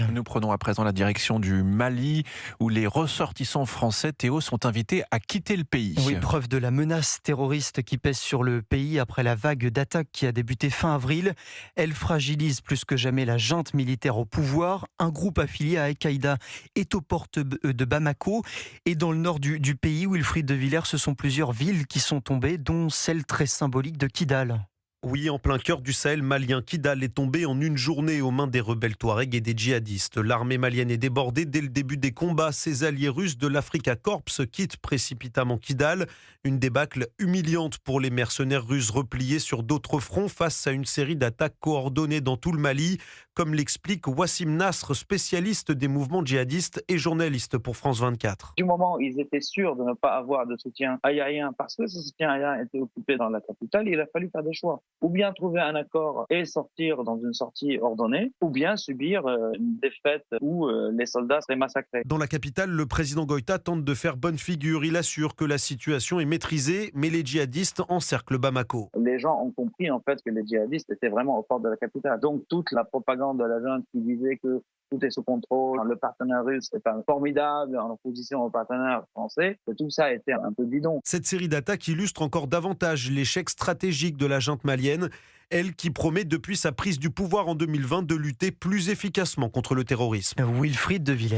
Afrique. Nous prenons à présent la direction du Mali, où les ressortissants français, Théo, sont invités à quitter le pays. Oui, preuve de la menace terroriste qui pèse sur le pays après la vague d'attaques qui a débuté fin avril. Elle fragilise plus que jamais la junte militaire au pouvoir. Un groupe affilié à Al-Qaïda est aux portes de Bamako. Et dans le nord du pays, Wilfried de Villers, ce sont plusieurs villes qui sont tombées, dont celle très symbolique de Kidal. Oui, en plein cœur du Sahel malien, Kidal est tombé en une journée aux mains des rebelles Touaregs et des djihadistes. L'armée malienne est débordée dès le début des combats. Ses alliés russes de l'Africa Corps quittent précipitamment Kidal. Une débâcle humiliante pour les mercenaires russes repliés sur d'autres fronts face à une série d'attaques coordonnées dans tout le Mali, comme l'explique Wassim Nasr, spécialiste des mouvements djihadistes et journaliste pour France 24. Du moment où ils étaient sûrs de ne pas avoir de soutien aérien, parce que ce soutien aérien était occupé dans la capitale, il a fallu faire des choix. Ou bien trouver un accord et sortir dans une sortie ordonnée, ou bien subir une défaite où les soldats seraient massacrés. Dans la capitale, le président Goïta tente de faire bonne figure. Il assure que la situation est maîtrisée, mais les djihadistes encerclent Bamako. Les gens ont compris en fait que les djihadistes étaient vraiment aux portes de la capitale. Donc toute la propagande de la junte qui disait que tout est sous contrôle, le partenaire russe est formidable en opposition au partenaire français, que tout ça était un peu bidon. Cette série d'attaques illustre encore davantage l'échec stratégique de la junte malienne, elle qui promet depuis sa prise du pouvoir en 2020 de lutter plus efficacement contre le terrorisme. Wilfried de Villers.